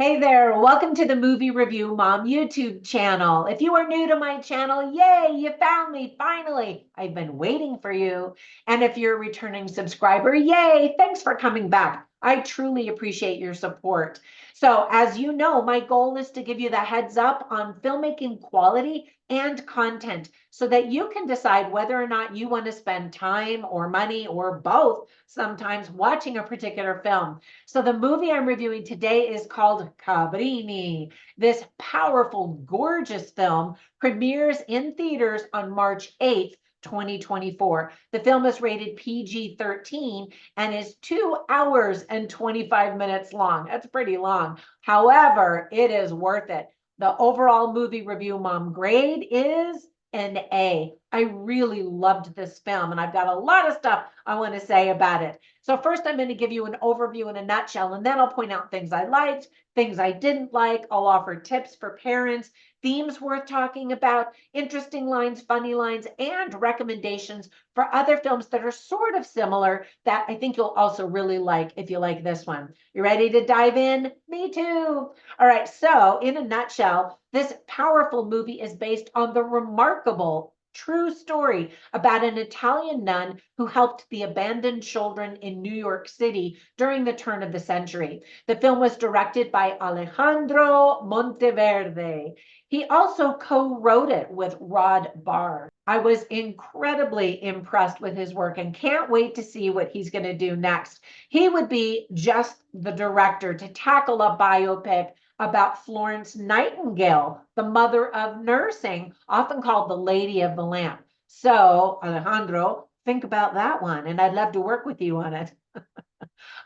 Hey there, welcome to the Movie Review Mom YouTube channel. If you are new to my channel, yay, you found me finally. I've been waiting for you. And if you're a returning subscriber, yay, thanks for coming back. I truly appreciate your support. So as you know, my goal is to give you the heads up on filmmaking quality and content so that you can decide whether or not you want to spend time or money or both sometimes watching a particular film. So the movie I'm reviewing today is called Cabrini. This powerful, gorgeous film premieres in theaters on March 8th, 2024. The film is rated PG-13 and is 2 hours and 25 minutes long. That's pretty long. However, it is worth it. The overall movie review mom grade is an A. I really loved this film, and I've got a lot of stuff I want to say about it. So first, I'm going to give you an overview in a nutshell, and then I'll point out things I liked, things I didn't like. I'll offer tips for parents, themes worth talking about, interesting lines, funny lines, and recommendations for other films that are sort of similar that I think you'll also really like if you like this one. You ready to dive in? Me too. All right, so in a nutshell, this powerful movie is based on the remarkable true story about an Italian nun who helped the abandoned children in New York City during the turn of the century. The film was directed by Alejandro Monteverde. He also co-wrote it with Rod Barr. I was incredibly impressed with his work and can't wait to see what he's going to do next. He would be just the director to tackle a biopic about Florence Nightingale, the mother of nursing, often called the Lady of the Lamp. So, Alejandro, think about that one, and I'd love to work with you on it.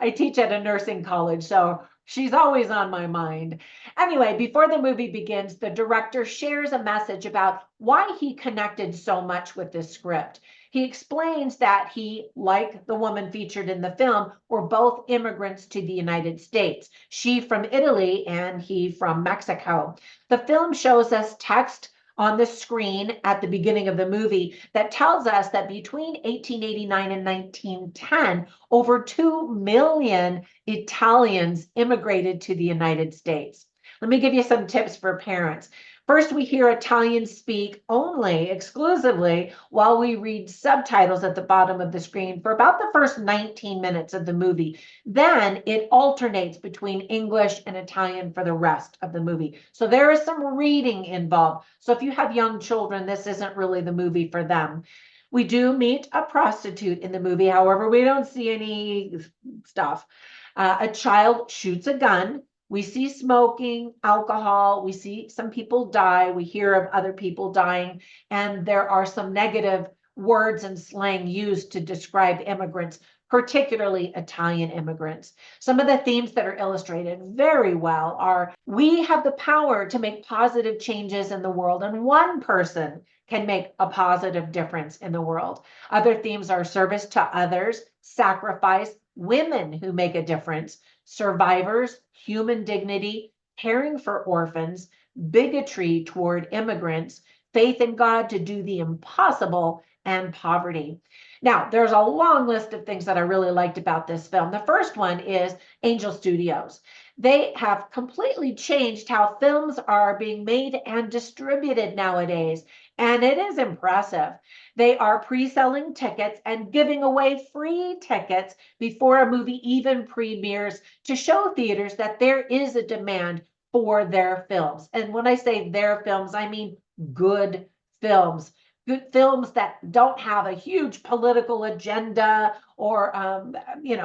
I teach at a nursing college, so she's always on my mind. Anyway, before the movie begins, the director shares a message about why he connected so much with this script. He explains that he, like the woman featured in the film, were both immigrants to the United States. She from Italy and he from Mexico. The film shows us text on the screen at the beginning of the movie that tells us that between 1889 and 1910, over 2 million Italians immigrated to the United States. Let me give you some tips for parents. First, we hear Italian speak only, exclusively, while we read subtitles at the bottom of the screen for about the first 19 minutes of the movie. Then it alternates between English and Italian for the rest of the movie. So there is some reading involved. So if you have young children, this isn't really the movie for them. We do meet a prostitute in the movie. However, we don't see any stuff. A child shoots a gun. We see smoking, alcohol, we see some people die, we hear of other people dying, and there are some negative words and slang used to describe immigrants, particularly Italian immigrants. Some of the themes that are illustrated very well are we have the power to make positive changes in the world, and one person can make a positive difference in the world. Other themes are service to others, sacrifice, women who make a difference, survivors, human dignity, caring for orphans, bigotry toward immigrants, faith in God to do the impossible, and poverty. Now, there's a long list of things that I really liked about this film. The first one is Angel Studios. They have completely changed how films are being made and distributed nowadays, and it is impressive. They are pre-selling tickets and giving away free tickets before a movie even premieres to show theaters that there is a demand for their films. And when I say their films, I mean good films. Good films that don't have a huge political agenda or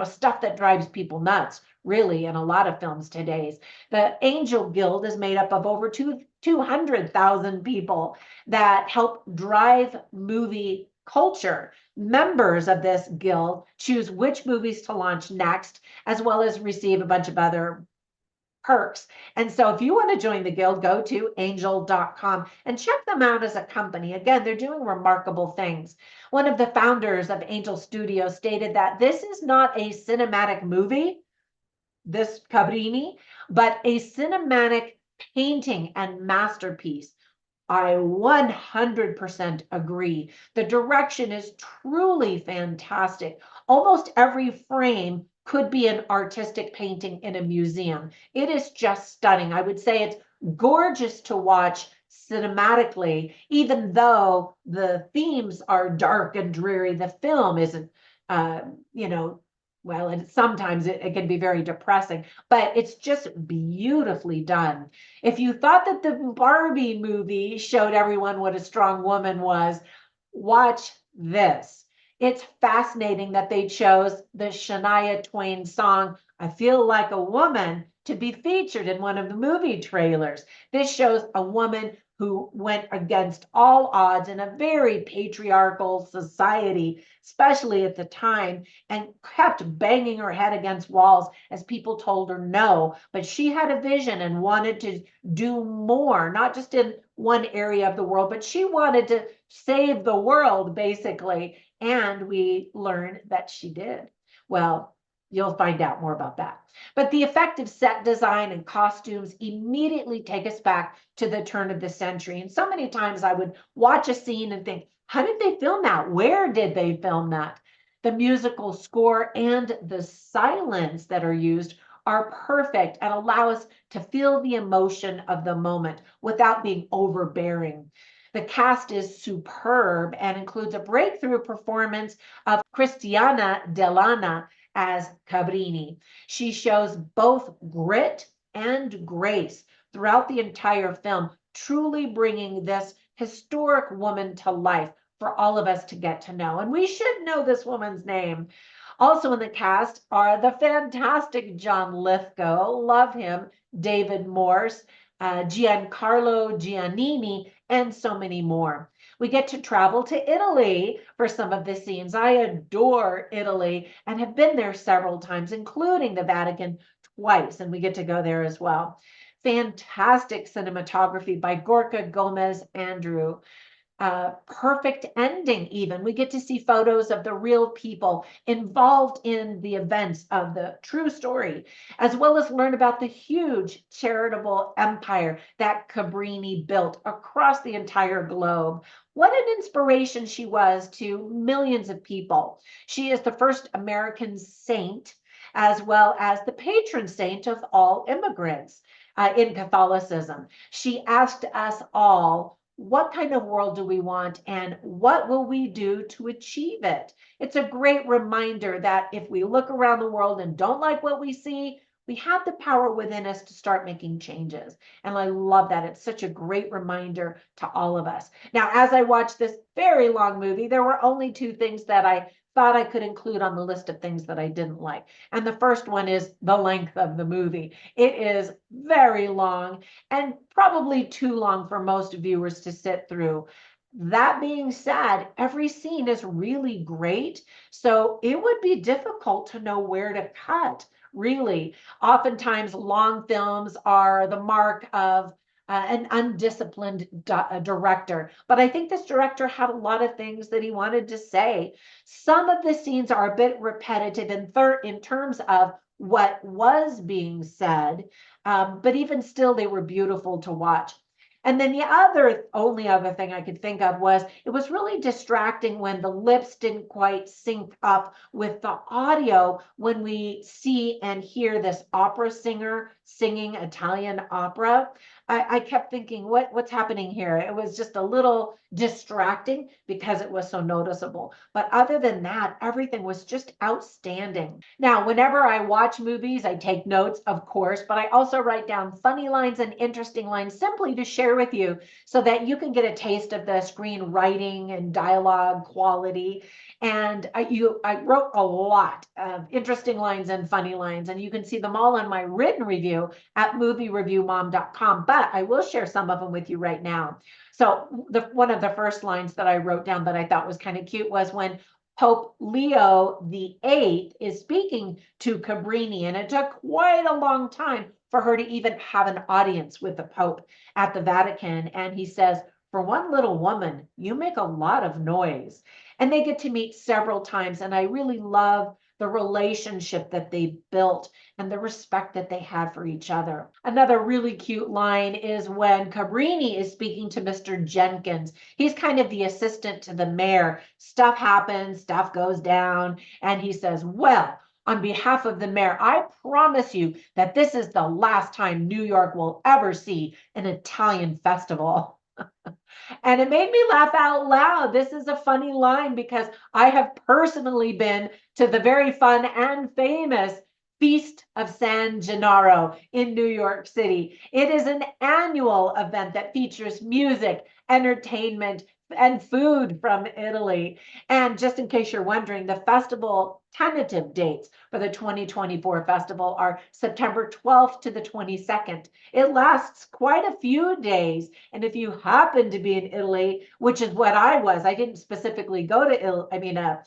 stuff that drives people nuts, really, in a lot of films today. The Angel Guild is made up of over 200,000 people that help drive movie culture. Members of this guild choose which movies to launch next, as well as receive a bunch of other perks. And so if you want to join the guild, go to amzn.to and check them out as a company. Again, they're doing remarkable things. One of the founders of Angel Studios stated that this is not a cinematic movie, this Cabrini, but a cinematic painting and masterpiece. I 100% agree. The direction is truly fantastic. Almost every frame could be an artistic painting in a museum. It is just stunning. I would say it's gorgeous to watch cinematically, even though the themes are dark and dreary. The film isn't, you know, well, and sometimes it can be very depressing, but it's just beautifully done. If you thought that the Barbie movie showed everyone what a strong woman was, watch this. It's fascinating that they chose the Shania Twain song, I Feel Like a Woman, to be featured in one of the movie trailers. This shows a woman who went against all odds in a very patriarchal society, especially at the time, and kept banging her head against walls as people told her no. But she had a vision and wanted to do more, not just in one area of the world, but she wanted to save the world, basically. And we learned that she did. Well, you'll find out more about that. But the effective set design and costumes immediately take us back to the turn of the century. And so many times I would watch a scene and think, how did they film that? Where did they film that? The musical score and the silence that are used are perfect and allow us to feel the emotion of the moment without being overbearing. The cast is superb and includes a breakthrough performance of Christiana Dell'Anna as Cabrini. She shows both grit and grace throughout the entire film, truly bringing this historic woman to life for all of us to get to know. And we should know this woman's name. Also in the cast are the fantastic John Lithgow, love him, David Morse, Giancarlo Giannini, and so many more. We get to travel to Italy for some of the scenes. I adore Italy and have been there several times, including the Vatican twice, and we get to go there as well. Fantastic cinematography by Gorka Gomez Andrew. Perfect ending, even. We get to see photos of the real people involved in the events of the true story, as well as learn about the huge charitable empire that Cabrini built across the entire globe. What an inspiration she was to millions of people. She is the first American saint, as well as the patron saint of all immigrants in Catholicism. She asked us all, what kind of world do we want and what will we do to achieve it? It's a great reminder that if we look around the world and don't like what we see, we have the power within us to start making changes. And I love that. It's such a great reminder to all of us. Now, as I watched this very long movie, there were only two things that I thought I could include on the list of things that I didn't like. And the first one is the length of the movie. It is very long and probably too long for most viewers to sit through. That being said, every scene is really great, so it would be difficult to know where to cut, really. Oftentimes, long films are the mark of an undisciplined director. But I think this director had a lot of things that he wanted to say. Some of the scenes are a bit repetitive in terms of what was being said, but even still, they were beautiful to watch. And then the only other thing I could think of was it was really distracting when the lips didn't quite sync up with the audio when we see and hear this opera singer singing Italian opera. I kept thinking, what's happening here? It was just a little distracting because it was so noticeable. But other than that, everything was just outstanding. Now, whenever I watch movies, I take notes, of course, but I also write down funny lines and interesting lines simply to share with you so that you can get a taste of the screenwriting and dialogue quality. And I wrote a lot of interesting lines and funny lines, and you can see them all on my written review at moviereviewmom.com. But I will share some of them with you right now. So one of the first lines that I wrote down that I thought was kind of cute was when Pope Leo VIII is speaking to Cabrini, and it took quite a long time for her to even have an audience with the Pope at the Vatican. And he says, for one little woman, you make a lot of noise. And they get to meet several times. And I really love the relationship that they built and the respect that they had for each other. Another really cute line is when Cabrini is speaking to Mr. Jenkins. He's kind of the assistant to the mayor. Stuff happens, stuff goes down, and he says, well, on behalf of the mayor, I promise you that this is the last time New York will ever see an Italian festival. And it made me laugh out loud. This is a funny line because I have personally been to the very fun and famous Feast of San Gennaro in New York City. It is an annual event that features music, entertainment, and food from Italy. And just in case you're wondering, the festival tentative dates for the 2024 festival are September 12th to the 22nd. It lasts quite a few days. And if you happen to be in Italy, which is what I was, I didn't specifically go to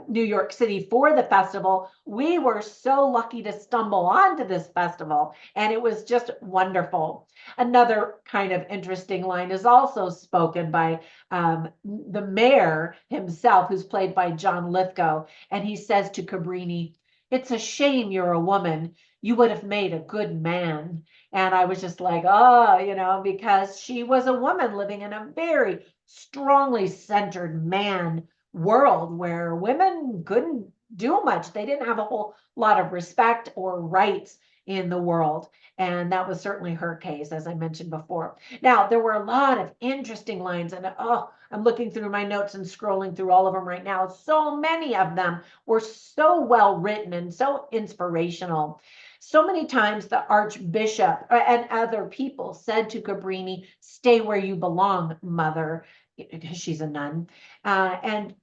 New York City for the festival. We were so lucky to stumble onto this festival, and it was just wonderful. Another kind of interesting line is also spoken by the mayor himself, who's played by John Lithgow, and he says to Cabrini, "It's a shame you're a woman. You would have made a good man." And I was just like, oh, because she was a woman living in a very strongly centered man world where women couldn't do much. They didn't have a whole lot of respect or rights in the world. And that was certainly her case, as I mentioned before. Now, there were a lot of interesting lines, and I'm looking through my notes and scrolling through all of them right now. So many of them were so well written and so inspirational. So many times the Archbishop and other people said to Cabrini, "Stay where you belong, mother," because she's a nun. And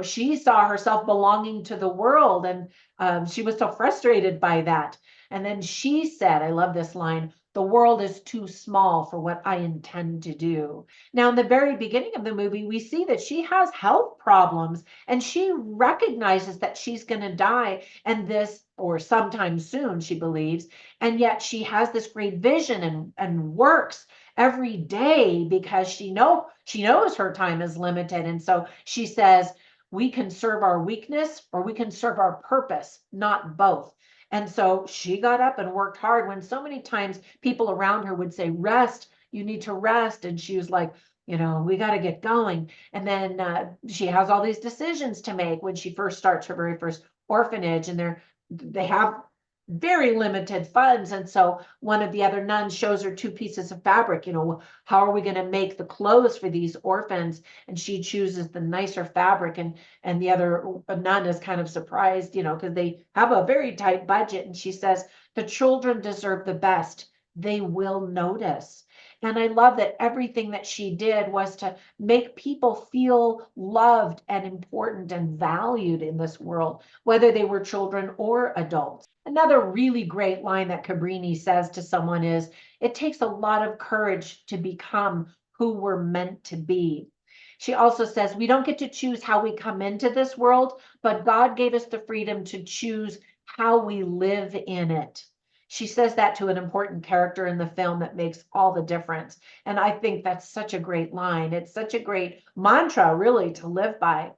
she saw herself belonging to the world, and she was so frustrated by that. And then she said, I love this line, "The world is too small for what I intend to do." Now, in the very beginning of the movie, we see that she has health problems, and she recognizes that she's going to die, and or sometime soon, she believes, and yet she has this great vision and works every day because she knows her time is limited. And so she says, we can serve our weakness or we can serve our purpose, not both. And so she got up and worked hard when so many times people around her would say, "Rest, you need to rest." And she was like, we got to get going. And then she has all these decisions to make when she first starts her very first orphanage, and they have very limited funds. And so one of the other nuns shows her two pieces of fabric, how are we going to make the clothes for these orphans? And she chooses the nicer fabric, and the other nun is kind of surprised, because they have a very tight budget. And she says, "The children deserve the best. They will notice." And I love that everything that she did was to make people feel loved and important and valued in this world, whether they were children or adults. Another really great line that Cabrini says to someone is, "It takes a lot of courage to become who we're meant to be." She also says, "We don't get to choose how we come into this world, but God gave us the freedom to choose how we live in it." She says that to an important character in the film that makes all the difference. And I think that's such a great line. It's such a great mantra, really, to live by.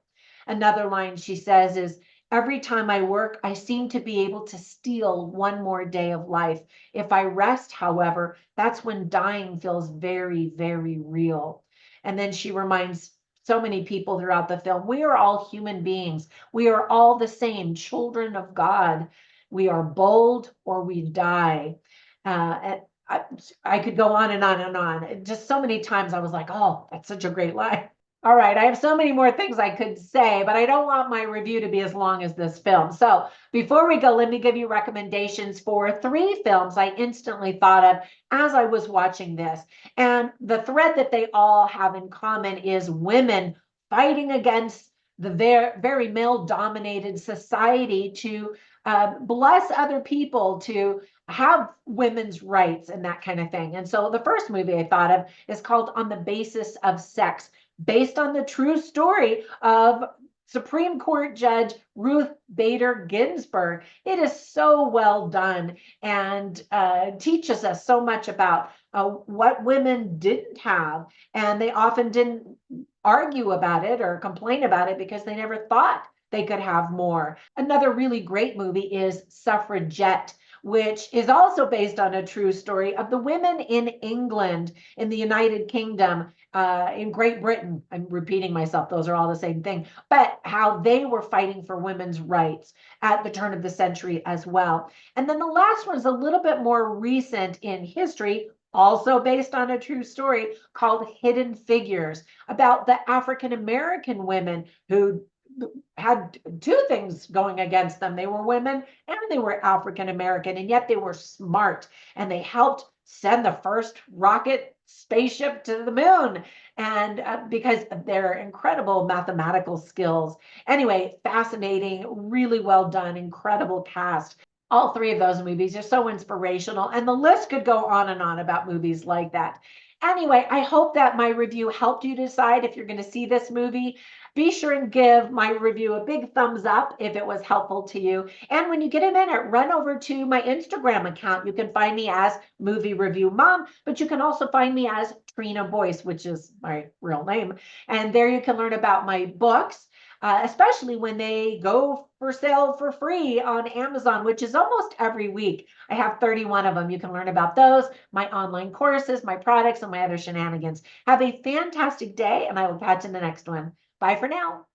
Another line she says is, "Every time I work, I seem to be able to steal one more day of life. If I rest, however, that's when dying feels very, very real." And then she reminds so many people throughout the film, we are all human beings. We are all the same, children of God. We are bold or we die. And I could go on and on and on. Just so many times I was like, oh, that's such a great line. All right, I have so many more things I could say, but I don't want my review to be as long as this film. So before we go, let me give you recommendations for 3 films I instantly thought of as I was watching this. And the thread that they all have in common is women fighting against the very male-dominated society to bless other people, to have women's rights and that kind of thing. And so the first movie I thought of is called On the Basis of Sex, based on the true story of Supreme Court Judge Ruth Bader Ginsburg. It is so well done and teaches us so much about what women didn't have, and they often didn't argue about it or complain about it because they never thought they could have more. Another really great movie is Suffragette, which is also based on a true story of the women in England, in the United Kingdom, in Great Britain. I'm repeating myself, those are all the same thing, but how they were fighting for women's rights at the turn of the century as well. And then the last one is a little bit more recent in history, also based on a true story, called Hidden Figures, about the African American women who had two things going against them. They were women and they were African American, and yet they were smart and they helped send the first rocket spaceship to the moon, and because of their incredible mathematical skills. Anyway, fascinating, really well done, incredible cast. All three of those movies are so inspirational, and the list could go on and on about movies like that. Anyway, I hope that my review helped you decide if you're going to see this movie. Be sure and give my review a big thumbs up if it was helpful to you. And when you get a minute, run over to my Instagram account. You can find me as Movie Review Mom, but you can also find me as Trina Boice, which is my real name. And there you can learn about my books, especially when they go for sale for free on Amazon, which is almost every week. I have 31 of them. You can learn about those, my online courses, my products, and my other shenanigans. Have a fantastic day, and I will catch you in the next one. Bye for now.